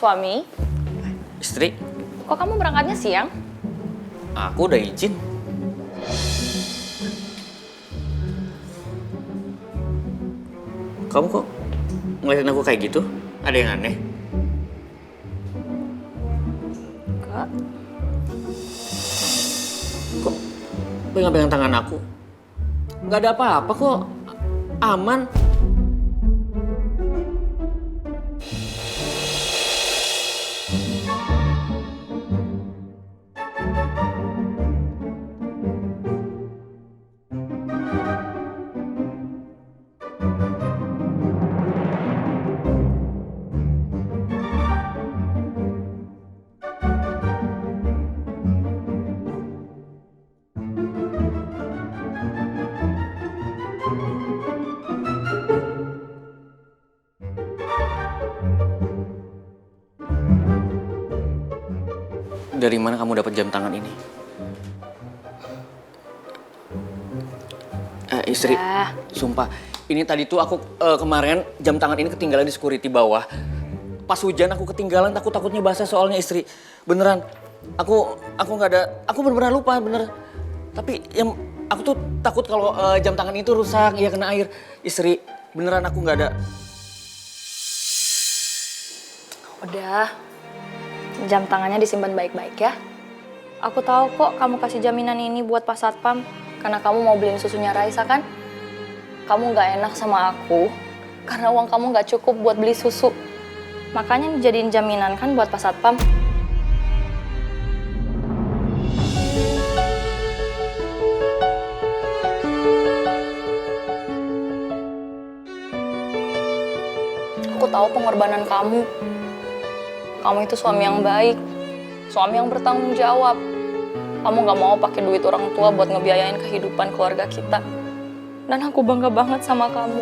Suami, Istri, kok kamu berangkatnya siang? aku udah izin. Kamu kok ngeliatin aku kayak gitu? Ada yang aneh? Enggak. Kok pegang-pegang tangan aku? Nggak ada apa-apa kok. Aman. Dari mana kamu dapat jam tangan ini? Istri, Ya. sumpah. Ini tadi tuh aku kemarin jam tangan ini ketinggalan di security bawah. Pas hujan aku ketinggalan, takutnya basah soalnya istri. Beneran. Aku nggak ada. Aku bener-bener lupa bener. Tapi yang aku tuh takut kalau jam tangan itu rusak, ya kena air. Istri, beneran aku nggak ada. Udah, jam tangannya disimpan baik-baik ya. Aku tahu kok kamu kasih jaminan ini buat Pak Satpam karena kamu mau beliin susunya Raisa kan? Kamu nggak enak sama aku karena uang kamu nggak cukup buat beli susu. Makanya dijadiin jaminan kan buat Pak Satpam. Aku tahu pengorbanan kamu. Kamu itu suami yang baik, suami yang bertanggung jawab. Kamu gak mau pakai duit orang tua buat ngebiayain kehidupan keluarga kita. Dan aku bangga banget sama kamu.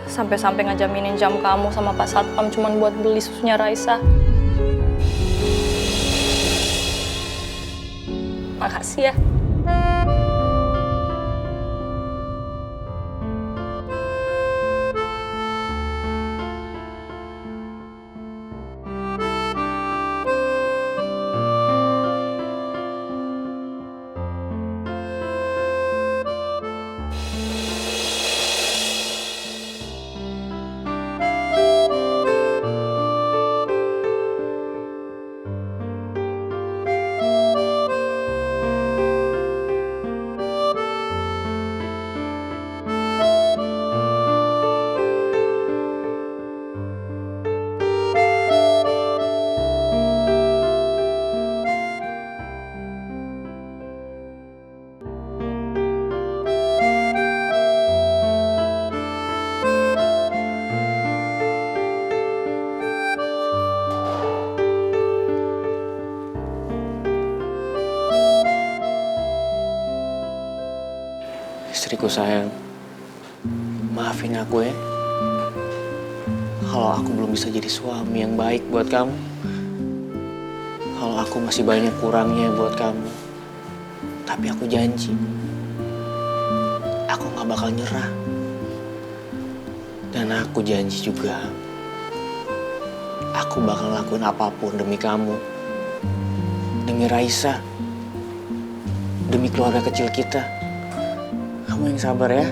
Sampai-sampai ngejaminin jam kamu sama Pak Satpam cuman buat beli susunya Raisa. Makasih ya. Istriku sayang, maafin aku ya. Kalau aku belum bisa jadi suami yang baik buat kamu. Kalau aku masih banyak kurangnya buat kamu. Tapi aku janji, aku gak bakal nyerah. Dan aku janji juga, aku bakal lakuin apapun demi kamu. Demi Raisa. Demi keluarga kecil kita. Kamu yang sabar ya.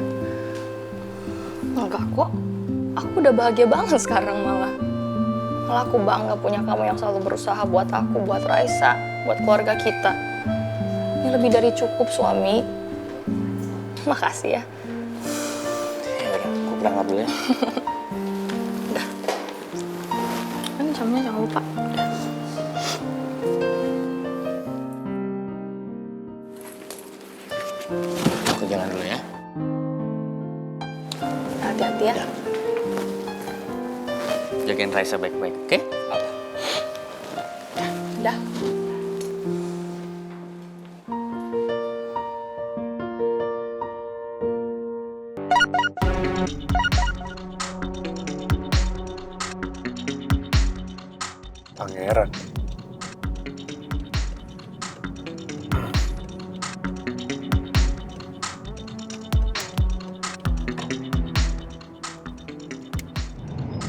Enggak kok. Aku udah bahagia banget sekarang malah. Malah aku bangga punya kamu yang selalu berusaha buat aku, buat Raisa, buat keluarga kita. Ini lebih dari cukup, suami. Makasih ya. Ya udah, aku berangkat dulu ya. Udah. Kan jamnya jangan lupa. Udah. Aku jalan dulu ya. Hati-hati ya. Udah. Jagain Raisa baik-baik, oke? Udah. Pangeran.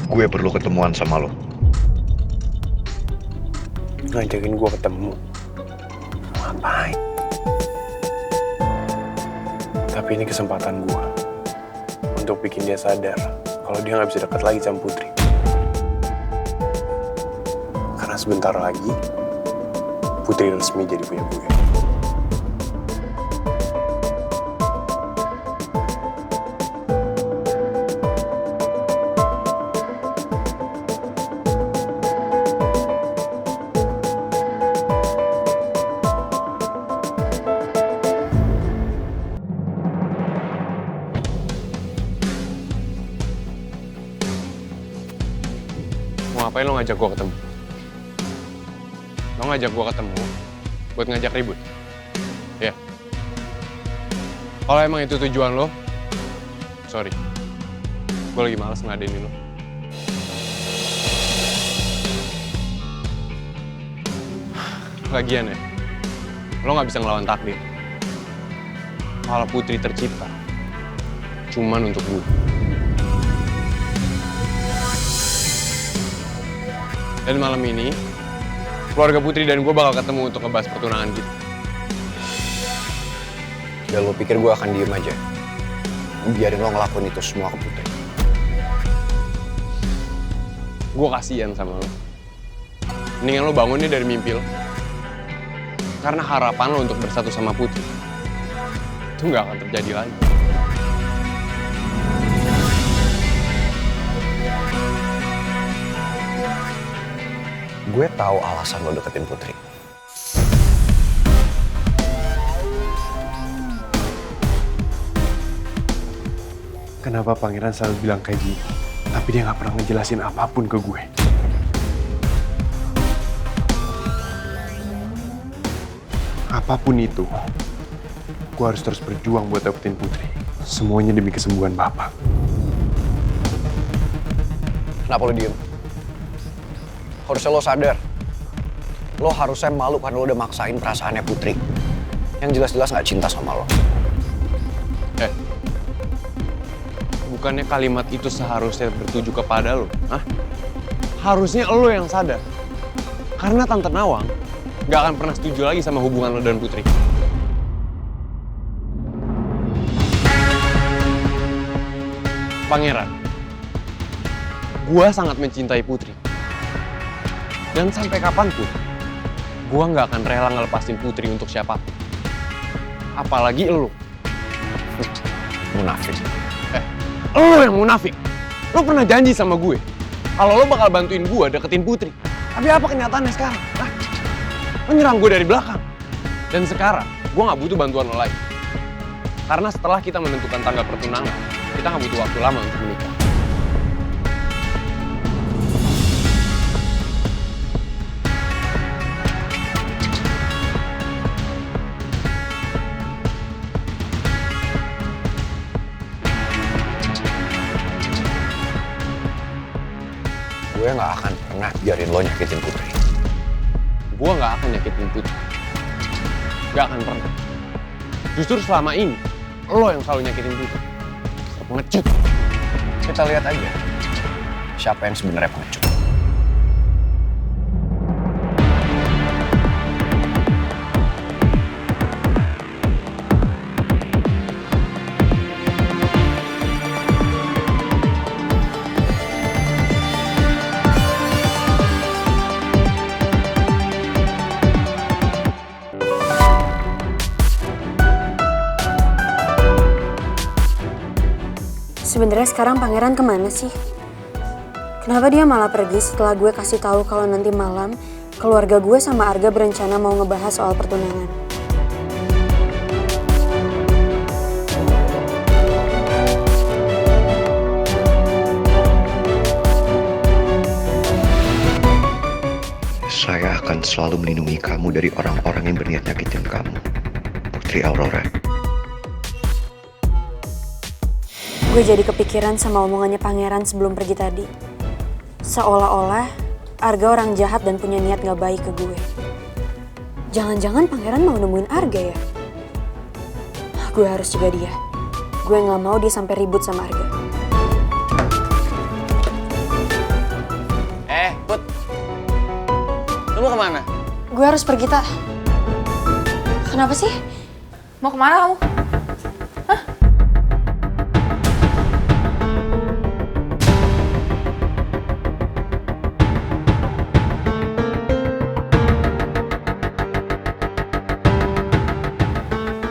Gue perlu ketemuan sama lo. ngajakin gue ketemu. Ngapain? Tapi ini kesempatan gue untuk bikin dia sadar kalau dia nggak bisa dekat lagi sama Putri. Karena sebentar lagi Putri resmi jadi punya gue. Mau ngapain lo ngajak gue ketemu? Lo ngajak gue ketemu buat ngajak ribut? Ya? Kalau emang itu tujuan lo, sorry. Gue lagi malas ngeladenin lo. Lagian ya, lo gak bisa ngelawan takdir. Kalau Putri tercipta, cuman untuk gue. Dan malam ini, keluarga Putri dan gue bakal ketemu untuk ngebahas pertunangan kita. Dan lo pikir gue akan diem aja? Biarin lo ngelakuin itu semua ke Putri. Gue kasihan sama lo. Mendingan lo bangun nih dari mimpi lo. Karena harapan lo untuk bersatu sama Putri, itu nggak akan terjadi lagi. Gue tahu alasan lo deketin Putri. Kenapa pangeran selalu bilang kayak gini, tapi dia nggak pernah ngejelasin apapun ke gue? Apapun itu, gue harus terus berjuang buat dapetin Putri. Semuanya demi kesembuhan Bapak. Kenapa lo diem? Harusnya lo sadar. Lo harusnya malu karena lo udah maksain perasaannya Putri. Yang jelas-jelas gak cinta sama lo. Bukannya kalimat itu seharusnya bertuju kepada lo, hah? Harusnya lo yang sadar. Karena Tante Nawang nggak akan pernah setuju lagi sama hubungan lo dan Putri. Pangeran, gua sangat mencintai Putri. Dan sampai kapanpun, gua nggak akan rela ngelepasin Putri untuk siapapun. Apalagi lo. Munafik. Lo yang munafik. Lo pernah janji sama gue kalau lo bakal bantuin gue deketin Putri. Tapi apa kenyataannya sekarang? Hah? Lo nyerang gue dari belakang. Dan sekarang gue gak butuh bantuan lo lagi. Karena setelah kita menentukan tanggal pertunangan, kita gak butuh waktu lama untuk menikah. Gue gak akan pernah biarin lo nyakitin Putri. Gue gak akan nyakitin Putri. Gak akan pernah. Justru selama ini, lo yang selalu nyakitin Putri. Pengecut. Kita lihat aja siapa yang sebenarnya pengecut. Sebenarnya sekarang Pangeran kemana sih? Kenapa dia malah pergi setelah gue kasih tahu kalau nanti malam keluarga gue sama Arga berencana mau ngebahas soal pertunangan? Saya akan selalu melindungi kamu dari orang-orang yang berniat nyakitin kamu. Putri Aurora. Gue jadi kepikiran sama omongannya Pangeran sebelum pergi tadi. Seolah-olah Arga orang jahat dan punya niat gak baik ke gue. Jangan-jangan Pangeran mau nemuin Arga ya? Gue harus jaga dia. Gue gak mau dia sampai ribut sama Arga. Put. Lu mau kemana? Gue harus pergi, Tak. Kenapa sih? Mau kemana kamu? Hah?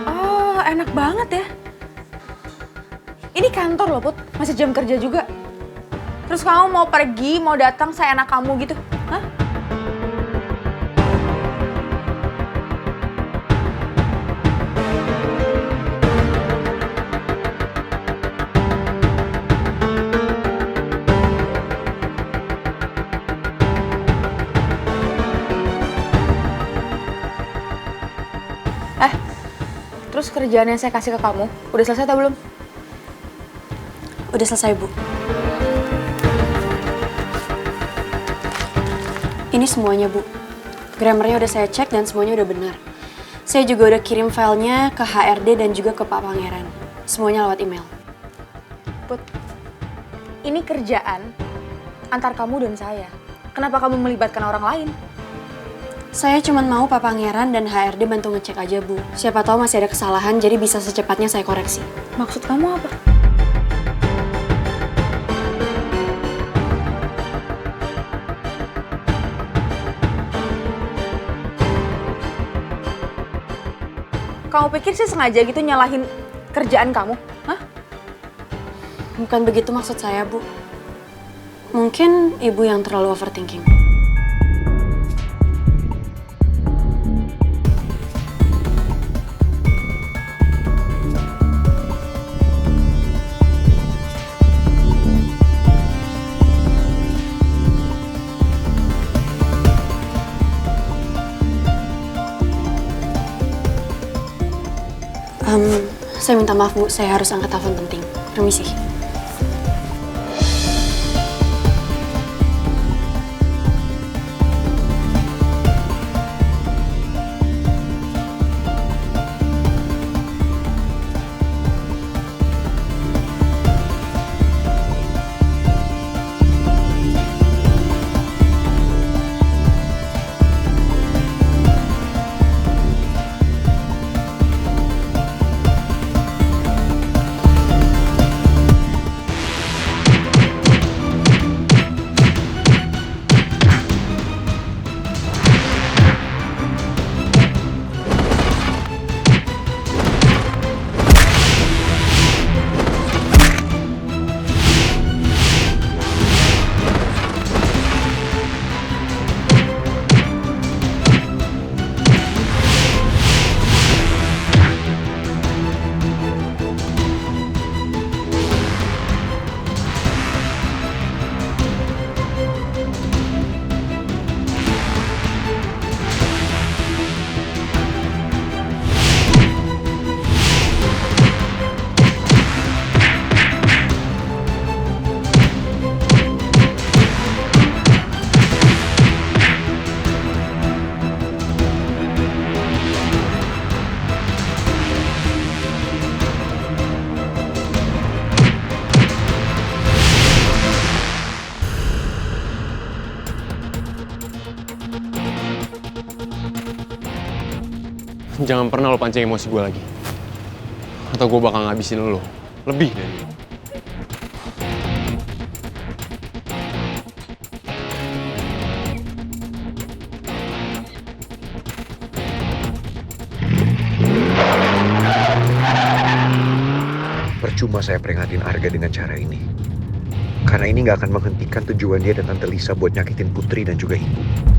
Oh, enak banget ya. Ini kantor loh, Put. Masih jam kerja juga. Terus kamu mau pergi, mau datang seenak kamu gitu? Hah? Terus kerjaan yang saya kasih ke kamu, udah selesai atau belum? Udah selesai, Bu. Ini semuanya, Bu. Grammarnya udah saya cek dan semuanya udah benar. Saya juga udah kirim filenya ke HRD dan juga ke Pak Pangeran. Semuanya lewat email. Put, ini kerjaan antar kamu dan saya. Kenapa kamu melibatkan orang lain? Saya cuma mau Pak Pangeran dan HRD bantu ngecek aja, Bu. Siapa tahu masih ada kesalahan, jadi bisa secepatnya saya koreksi. Maksud kamu apa? Kamu pikir sih sengaja gitu nyalahin kerjaan kamu? Hah? Bukan begitu maksud saya, Bu. Mungkin Ibu yang terlalu overthinking. Saya minta maaf, Bu. Saya harus angkat telepon penting. Permisi. Jangan pernah lo pancing emosi gue lagi. Atau gue bakal ngabisin lo. Lebih dari lo. Percuma saya peringatin Arga dengan cara ini. Karena ini nggak akan menghentikan tujuan dia dan Tante Lisa buat nyakitin Putri dan juga Ibu.